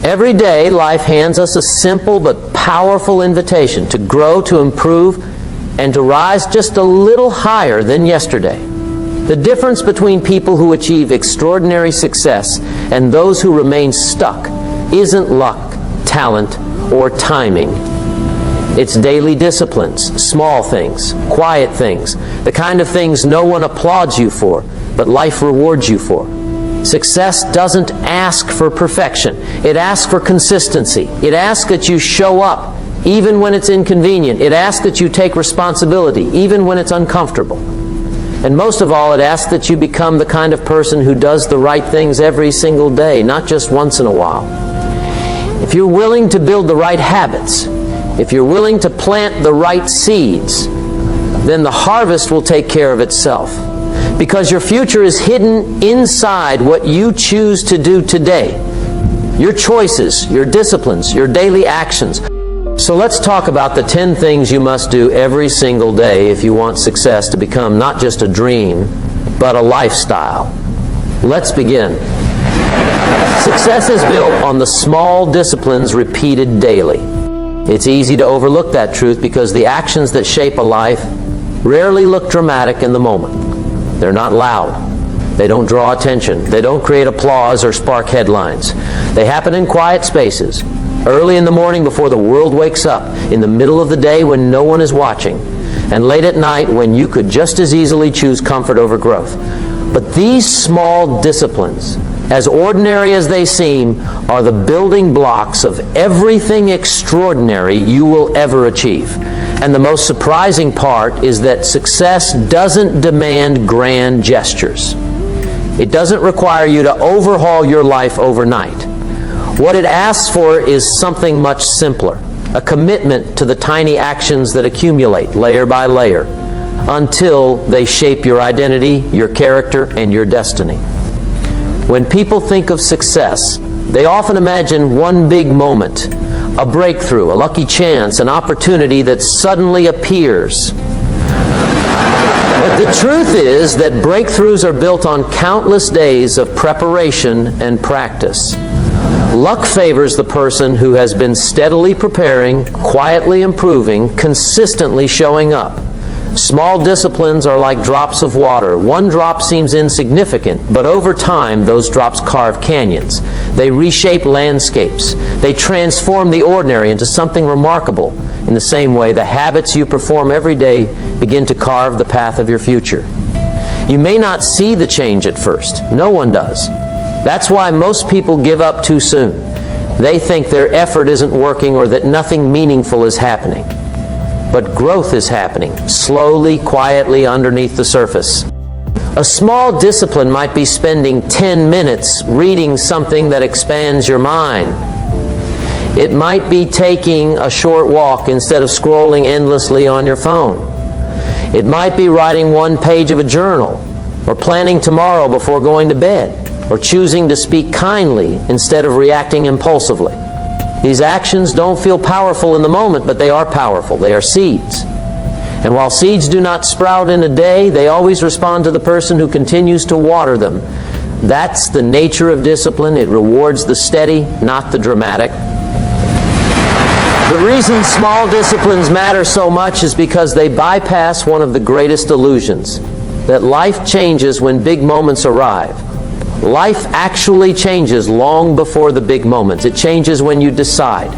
Every day, life hands us a simple but powerful invitation to grow, to improve, and to rise just a little higher than yesterday. The difference between people who achieve extraordinary success and those who remain stuck isn't luck, talent, or timing. It's daily disciplines, small things, quiet things, the kind of things no one applauds you for, but life rewards you for. Success doesn't ask for perfection. It asks for consistency. It asks that you show up even when it's inconvenient. It asks that you take responsibility even when it's uncomfortable. And most of all, it asks that you become the kind of person who does the right things every single day, not just once in a while. If you're willing to build the right habits, if you're willing to plant the right seeds, then the harvest will take care of itself. Because your future is hidden inside what you choose to do today. Your choices, your disciplines, your daily actions. So let's talk about the 10 things you must do every single day if you want success to become not just a dream, but a lifestyle. Let's begin. Success is built on the small disciplines repeated daily. It's easy to overlook that truth because the actions that shape a life rarely look dramatic in the moment. They're not loud. They don't draw attention. They don't create applause or spark headlines. They happen in quiet spaces, early in the morning before the world wakes up, in the middle of the day when no one is watching, and late at night when you could just as easily choose comfort over growth. But these small disciplines, as ordinary as they seem, are the building blocks of everything extraordinary you will ever achieve. And the most surprising part is that success doesn't demand grand gestures. It doesn't require you to overhaul your life overnight. What it asks for is something much simpler, a commitment to the tiny actions that accumulate layer by layer until they shape your identity, your character, and your destiny. When people think of success, they often imagine one big moment, a breakthrough, a lucky chance, an opportunity that suddenly appears. But the truth is that breakthroughs are built on countless days of preparation and practice. Luck favors the person who has been steadily preparing, quietly improving, consistently showing up. Small disciplines are like drops of water. One drop seems insignificant, but over time those drops carve canyons. They reshape landscapes. They transform the ordinary into something remarkable. In the same way, the habits you perform every day begin to carve the path of your future. You may not see the change at first. No one does. That's why most people give up too soon. They think their effort isn't working or that nothing meaningful is happening. But growth is happening, slowly, quietly underneath the surface. A small discipline might be spending 10 minutes reading something that expands your mind. It might be taking a short walk instead of scrolling endlessly on your phone. It might be writing one page of a journal, or planning tomorrow before going to bed, or choosing to speak kindly instead of reacting impulsively. These actions don't feel powerful in the moment, but they are powerful. They are seeds. And while seeds do not sprout in a day, they always respond to the person who continues to water them. That's the nature of discipline. It rewards the steady, not the dramatic. The reason small disciplines matter so much is because they bypass one of the greatest illusions, that life changes when big moments arrive. Life actually changes long before the big moments. It changes when you decide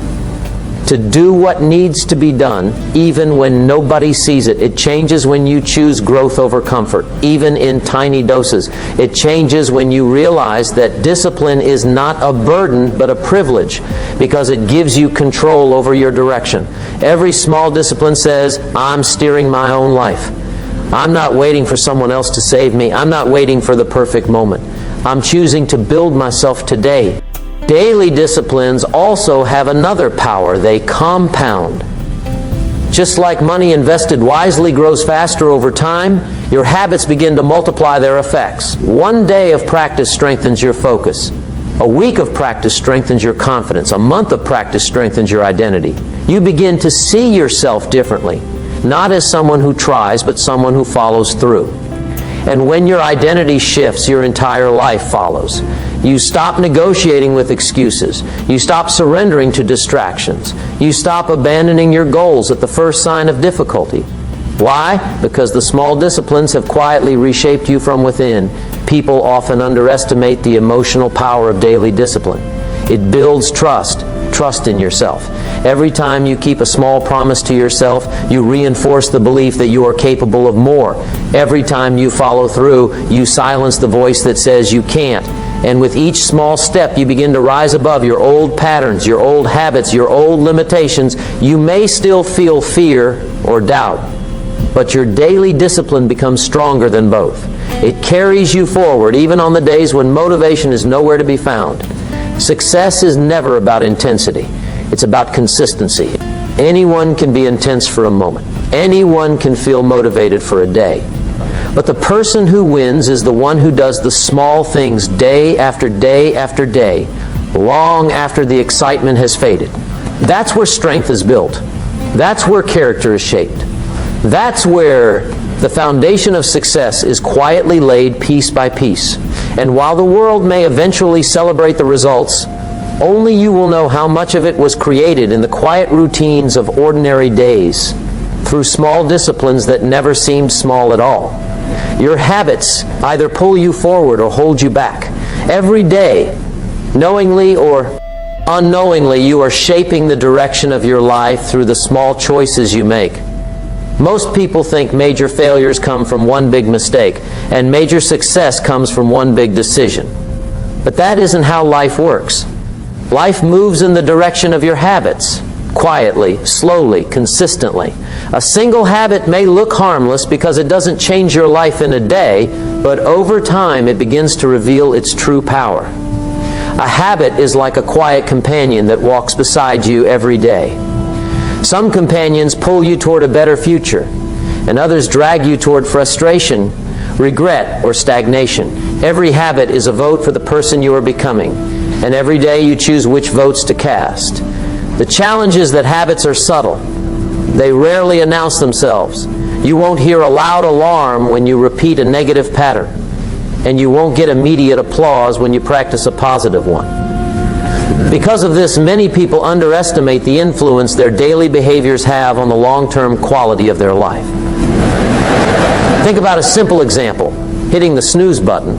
to do what needs to be done, even when nobody sees it. It changes when you choose growth over comfort, even in tiny doses. It changes when you realize that discipline is not a burden, but a privilege, because it gives you control over your direction. Every small discipline says, I'm steering my own life. I'm not waiting for someone else to save me. I'm not waiting for the perfect moment. I'm choosing to build myself today. Daily disciplines also have another power. They compound. Just like money invested wisely grows faster over time, your habits begin to multiply their effects. One day of practice strengthens your focus. A week of practice strengthens your confidence. A month of practice strengthens your identity. You begin to see yourself differently, not as someone who tries, but someone who follows through. And when your identity shifts, your entire life follows. You stop negotiating with excuses. You stop surrendering to distractions. You stop abandoning your goals at the first sign of difficulty. Why? Because the small disciplines have quietly reshaped you from within. People often underestimate the emotional power of daily discipline. It builds trust in yourself. Every time you keep a small promise to yourself, you reinforce the belief that you are capable of more. Every time you follow through, you silence the voice that says you can't. And with each small step, you begin to rise above your old patterns, your old habits, your old limitations. You may still feel fear or doubt, but your daily discipline becomes stronger than both. It carries you forward, even on the days when motivation is nowhere to be found. Success is never about intensity. It's about consistency. Anyone can be intense for a moment. Anyone can feel motivated for a day. But the person who wins is the one who does the small things day after day after day, long after the excitement has faded. That's where strength is built. That's where character is shaped. That's where the foundation of success is quietly laid piece by piece. And while the world may eventually celebrate the results, only you will know how much of it was created in the quiet routines of ordinary days, through small disciplines that never seemed small at all. Your habits either pull you forward or hold you back. Every day, knowingly or unknowingly, you are shaping the direction of your life through the small choices you make. Most people think major failures come from one big mistake, and major success comes from one big decision. But that isn't how life works. Life moves in the direction of your habits, quietly, slowly, consistently. A single habit may look harmless because it doesn't change your life in a day, but over time it begins to reveal its true power. A habit is like a quiet companion that walks beside you every day. Some companions pull you toward a better future, and others drag you toward frustration, regret, or stagnation. Every habit is a vote for the person you are becoming, and every day you choose which votes to cast. The challenge is that habits are subtle. They rarely announce themselves. You won't hear a loud alarm when you repeat a negative pattern, and you won't get immediate applause when you practice a positive one. Because of this, many people underestimate the influence their daily behaviors have on the long-term quality of their life. Think about a simple example, hitting the snooze button.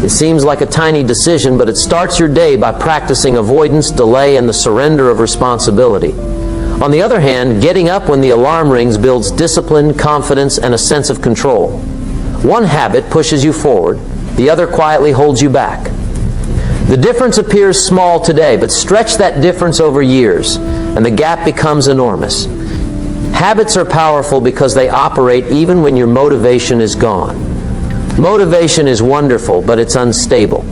It seems like a tiny decision, but it starts your day by practicing avoidance, delay, and the surrender of responsibility. On the other hand, getting up when the alarm rings builds discipline, confidence, and a sense of control. One habit pushes you forward, the other quietly holds you back. The difference appears small today, but stretch that difference over years, and the gap becomes enormous. Habits are powerful because they operate even when your motivation is gone. Motivation is wonderful, but it's unstable.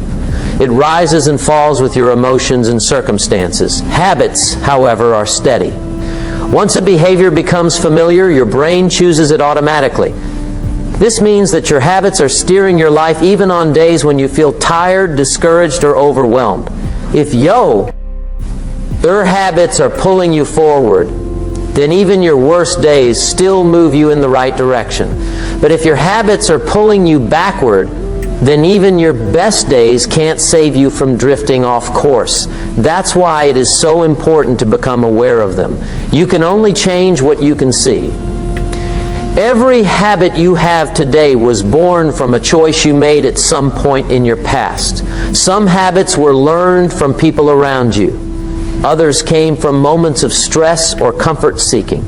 It rises and falls with your emotions and circumstances. Habits, however, are steady. Once a behavior becomes familiar, your brain chooses it automatically. This means that your habits are steering your life even on days when you feel tired, discouraged, or overwhelmed. If your habits are pulling you forward, then even your worst days still move you in the right direction. But if your habits are pulling you backward, then even your best days can't save you from drifting off course. That's why it is so important to become aware of them. You can only change what you can see. Every habit you have today was born from a choice you made at some point in your past. Some habits were learned from people around you. Others came from moments of stress or comfort seeking.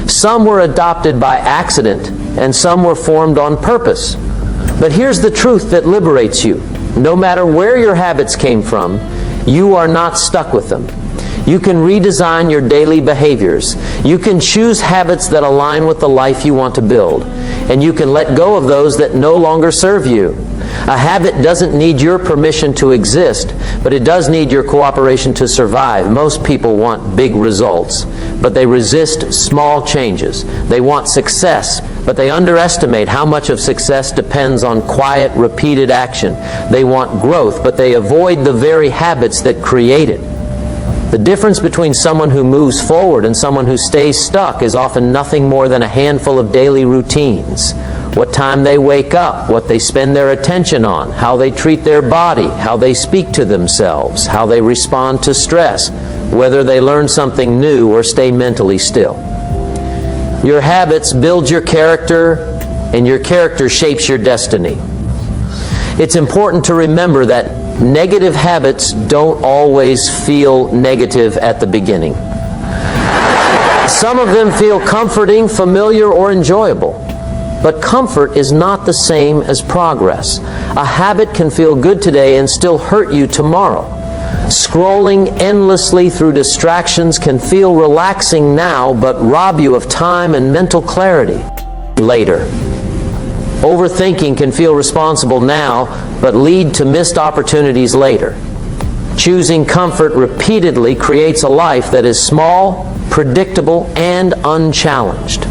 Some were adopted by accident, and some were formed on purpose. But here's the truth that liberates you. No matter where your habits came from, you are not stuck with them. You can redesign your daily behaviors. You can choose habits that align with the life you want to build. And you can let go of those that no longer serve you. A habit doesn't need your permission to exist, but it does need your cooperation to survive. Most people want big results, but they resist small changes. They want success, but they underestimate how much of success depends on quiet, repeated action. They want growth, but they avoid the very habits that create it. The difference between someone who moves forward and someone who stays stuck is often nothing more than a handful of daily routines. what time they wake up, what they spend their attention on, how they treat their body, how they speak to themselves, how they respond to stress, whether they learn something new or stay mentally still. Your habits build your character, and your character shapes your destiny. It's important to remember that negative habits don't always feel negative at the beginning. Some of them feel comforting, familiar, or enjoyable. But comfort is not the same as progress. A habit can feel good today and still hurt you tomorrow. Scrolling endlessly through distractions can feel relaxing now, but rob you of time and mental clarity later. Overthinking can feel responsible now, but lead to missed opportunities later. Choosing comfort repeatedly creates a life that is small, predictable, and unchallenged.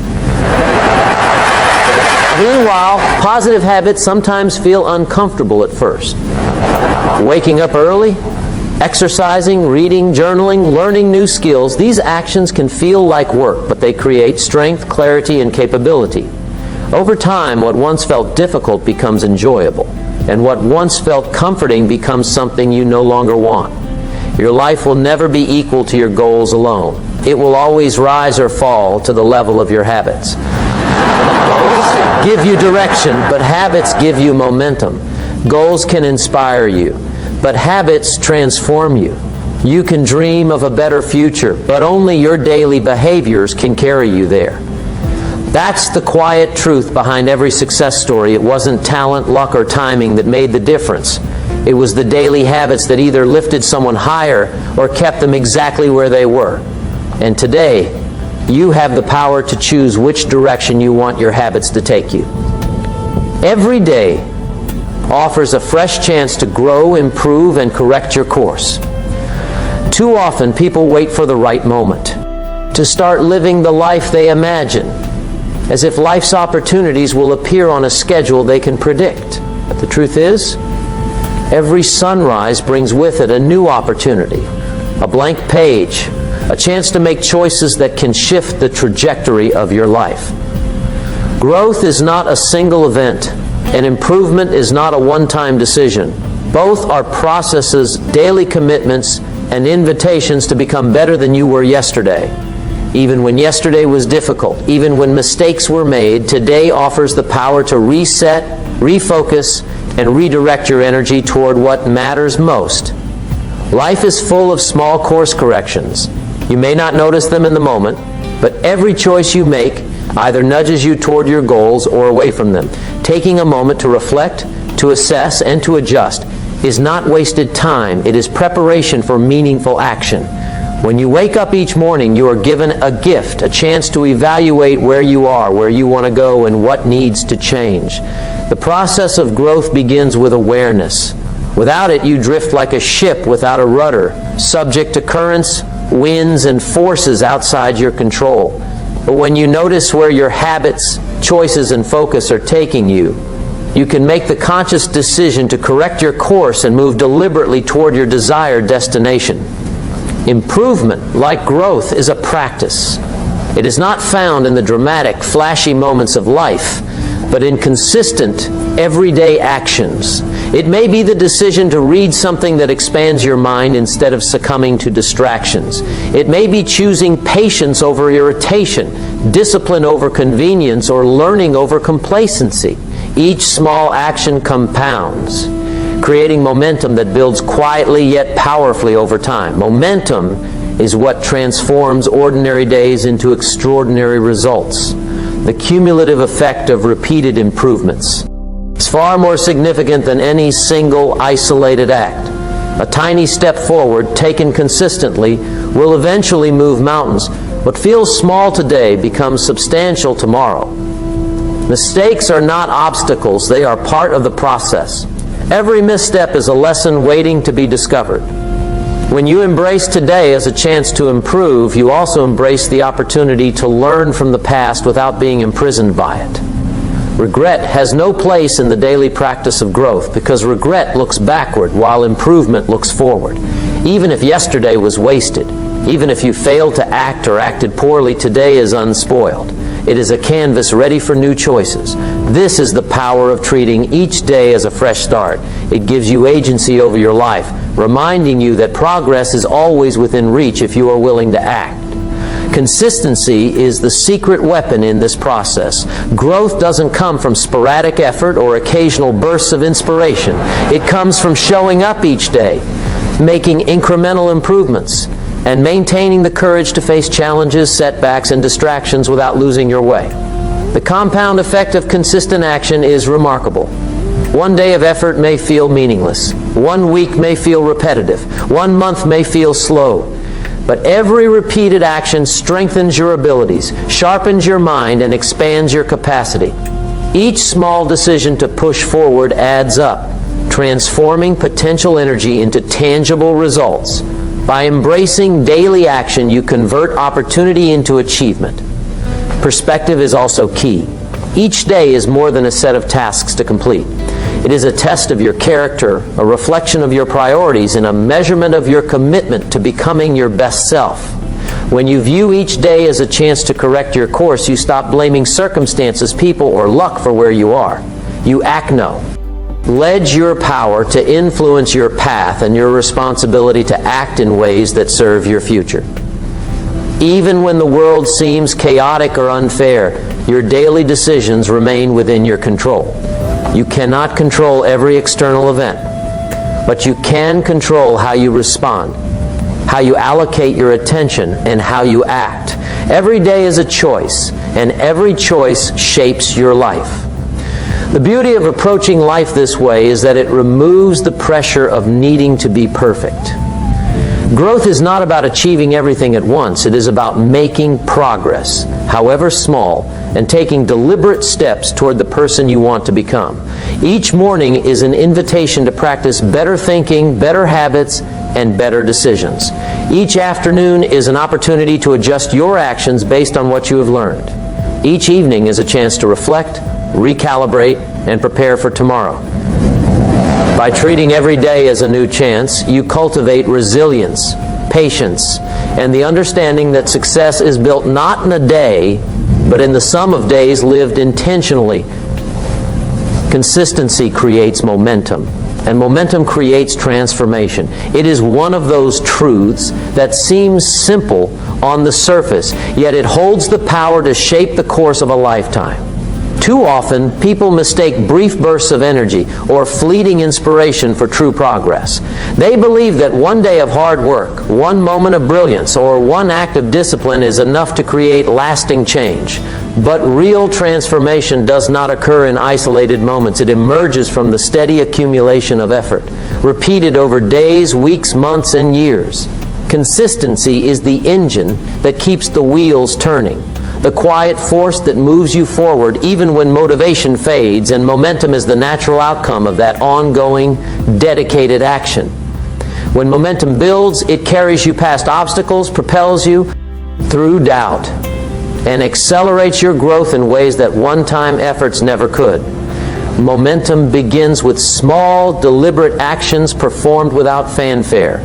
Meanwhile, positive habits sometimes feel uncomfortable at first. Waking up early, exercising, reading, journaling, learning new skills, these actions can feel like work, but they create strength, clarity, and capability. Over time, what once felt difficult becomes enjoyable, and what once felt comforting becomes something you no longer want. Your life will never be equal to your goals alone. It will always rise or fall to the level of your habits. Give you direction, but habits give you momentum. Goals can inspire you, but habits transform you. You can dream of a better future, but only your daily behaviors can carry you there. That's the quiet truth behind every success story. It wasn't talent, luck, or timing that made the difference. It was the daily habits that either lifted someone higher or kept them exactly where they were. And today, you have the power to choose which direction you want your habits to take you. Every day offers a fresh chance to grow, improve, and correct your course. Too often, people wait for the right moment to start living the life they imagine, as if life's opportunities will appear on a schedule they can predict. But the truth is, every sunrise brings with it a new opportunity, a blank page, a chance to make choices that can shift the trajectory of your life. Growth is not a single event, and improvement is not a one-time decision. Both are processes, daily commitments, and invitations to become better than you were yesterday. Even when yesterday was difficult, even when mistakes were made, today offers the power to reset, refocus, and redirect your energy toward what matters most. Life is full of small course corrections. You may not notice them in the moment, but every choice you make either nudges you toward your goals or away from them. Taking a moment to reflect, to assess, and to adjust is not wasted time. It is preparation for meaningful action. When you wake up each morning, you are given a gift, a chance to evaluate where you are, where you want to go, and what needs to change. The process of growth begins with awareness. Without it, you drift like a ship without a rudder, subject to currents, winds, and forces outside your control. But when you notice where your habits, choices, and focus are taking you, you can make the conscious decision to correct your course and move deliberately toward your desired destination. Improvement, like growth, is a practice. It is not found in the dramatic, flashy moments of life, but in consistent, everyday actions. It may be the decision to read something that expands your mind instead of succumbing to distractions. It may be choosing patience over irritation, discipline over convenience, or learning over complacency. Each small action compounds, creating momentum that builds quietly yet powerfully over time. Momentum is what transforms ordinary days into extraordinary results. The cumulative effect of repeated improvements. It's far more significant than any single isolated act. A tiny step forward, taken consistently, will eventually move mountains. What feels small today becomes substantial tomorrow. Mistakes are not obstacles, they are part of the process. Every misstep is a lesson waiting to be discovered. When you embrace today as a chance to improve, you also embrace the opportunity to learn from the past without being imprisoned by it. Regret has no place in the daily practice of growth because regret looks backward while improvement looks forward. Even if yesterday was wasted, even if you failed to act or acted poorly, today is unspoiled. It is a canvas ready for new choices. This is the power of treating each day as a fresh start. It gives you agency over your life, reminding you that progress is always within reach if you are willing to act. Consistency is the secret weapon in this process. Growth doesn't come from sporadic effort or occasional bursts of inspiration. It comes from showing up each day, making incremental improvements, and maintaining the courage to face challenges, setbacks, and distractions without losing your way. The compound effect of consistent action is remarkable. One day of effort may feel meaningless. 1 week may feel repetitive. 1 month may feel slow. But every repeated action strengthens your abilities, sharpens your mind, and expands your capacity. Each small decision to push forward adds up, transforming potential energy into tangible results. By embracing daily action, you convert opportunity into achievement. Perspective is also key. Each day is more than a set of tasks to complete. It is a test of your character, a reflection of your priorities, and a measurement of your commitment to becoming your best self. When you view each day as a chance to correct your course, you stop blaming circumstances, people, or luck for where you are. You act now. Pledge your power to influence your path and your responsibility to act in ways that serve your future. Even when the world seems chaotic or unfair, your daily decisions remain within your control. You cannot control every external event, but you can control how you respond, how you allocate your attention, and how you act. Every day is a choice, and every choice shapes your life. The beauty of approaching life this way is that it removes the pressure of needing to be perfect. Growth is not about achieving everything at once. It is about making progress, however small, and taking deliberate steps toward the person you want to become. Each morning is an invitation to practice better thinking, better habits, and better decisions. Each afternoon is an opportunity to adjust your actions based on what you have learned. Each evening is a chance to reflect, recalibrate, and prepare for tomorrow. By treating every day as a new chance, you cultivate resilience, patience, and the understanding that success is built not in a day, but in the sum of days lived intentionally. Consistency creates momentum, and momentum creates transformation. It is one of those truths that seems simple on the surface, yet it holds the power to shape the course of a lifetime. Too often, people mistake brief bursts of energy or fleeting inspiration for true progress. They believe that one day of hard work, one moment of brilliance, or one act of discipline is enough to create lasting change. But real transformation does not occur in isolated moments. It emerges from the steady accumulation of effort, repeated over days, weeks, months, and years. Consistency is the engine that keeps the wheels turning, the quiet force that moves you forward even when motivation fades, and momentum is the natural outcome of that ongoing, dedicated action. When momentum builds, it carries you past obstacles, propels you through doubt, and accelerates your growth in ways that one-time efforts never could. Momentum begins with small, deliberate actions performed without fanfare.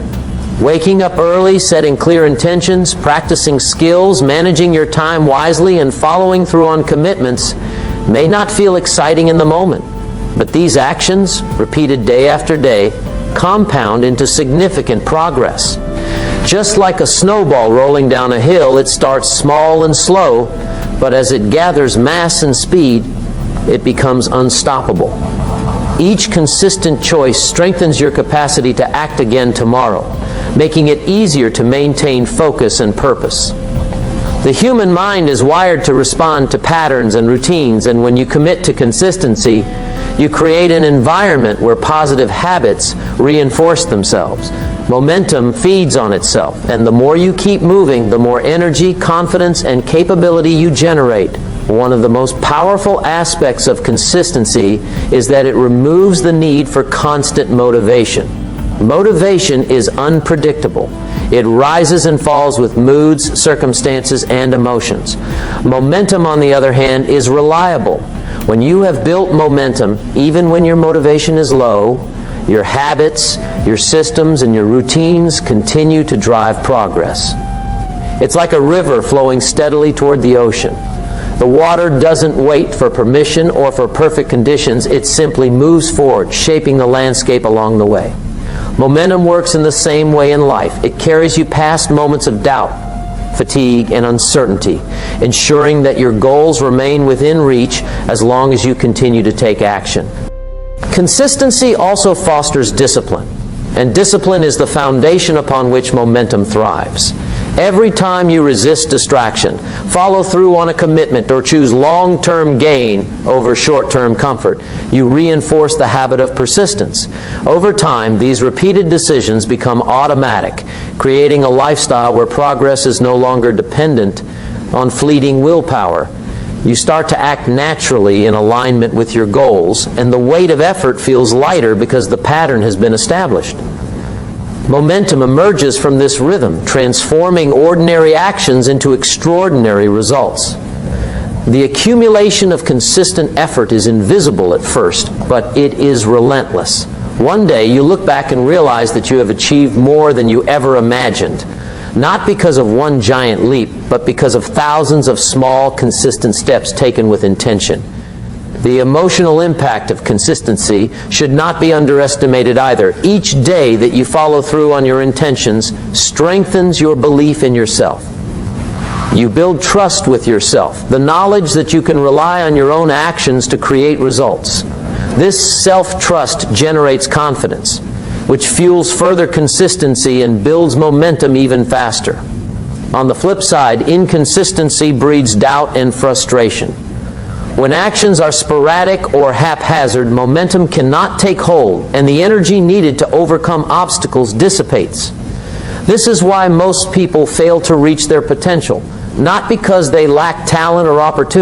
Waking up early, setting clear intentions, practicing skills, managing your time wisely, and following through on commitments may not feel exciting in the moment, but these actions, repeated day after day, compound into significant progress. Just like a snowball rolling down a hill, it starts small and slow, but as it gathers mass and speed, it becomes unstoppable. Each consistent choice strengthens your capacity to act again tomorrow, making it easier to maintain focus and purpose. The human mind is wired to respond to patterns and routines, and when you commit to consistency, you create an environment where positive habits reinforce themselves. Momentum feeds on itself, and the more you keep moving, the more energy, confidence, and capability you generate. One of the most powerful aspects of consistency is that it removes the need for constant motivation. Motivation is unpredictable. It rises and falls with moods, circumstances, and emotions. Momentum, on the other hand, is reliable. When you have built momentum, even when your motivation is low, your habits, your systems, and your routines continue to drive progress. It's like a river flowing steadily toward the ocean. The water doesn't wait for permission or for perfect conditions. It simply moves forward, shaping the landscape along the way. Momentum works in the same way in life. It carries you past moments of doubt, fatigue, and uncertainty, ensuring that your goals remain within reach as long as you continue to take action. Consistency also fosters discipline, and discipline is the foundation upon which momentum thrives. Every time you resist distraction, follow through on a commitment, or choose long-term gain over short-term comfort, you reinforce the habit of persistence. Over time, these repeated decisions become automatic, creating a lifestyle where progress is no longer dependent on fleeting willpower. You start to act naturally in alignment with your goals, and the weight of effort feels lighter because the pattern has been established. Momentum emerges from this rhythm, transforming ordinary actions into extraordinary results. The accumulation of consistent effort is invisible at first, but it is relentless. One day you look back and realize that you have achieved more than you ever imagined, not because of one giant leap, but because of thousands of small, consistent steps taken with intention. The emotional impact of consistency should not be underestimated either. Each day that you follow through on your intentions strengthens your belief in yourself. You build trust with yourself, the knowledge that you can rely on your own actions to create results. This self-trust generates confidence, which fuels further consistency and builds momentum even faster. On the flip side, inconsistency breeds doubt and frustration. When actions are sporadic or haphazard, momentum cannot take hold, and the energy needed to overcome obstacles dissipates. This is why most people fail to reach their potential, not because they lack talent or opportunity,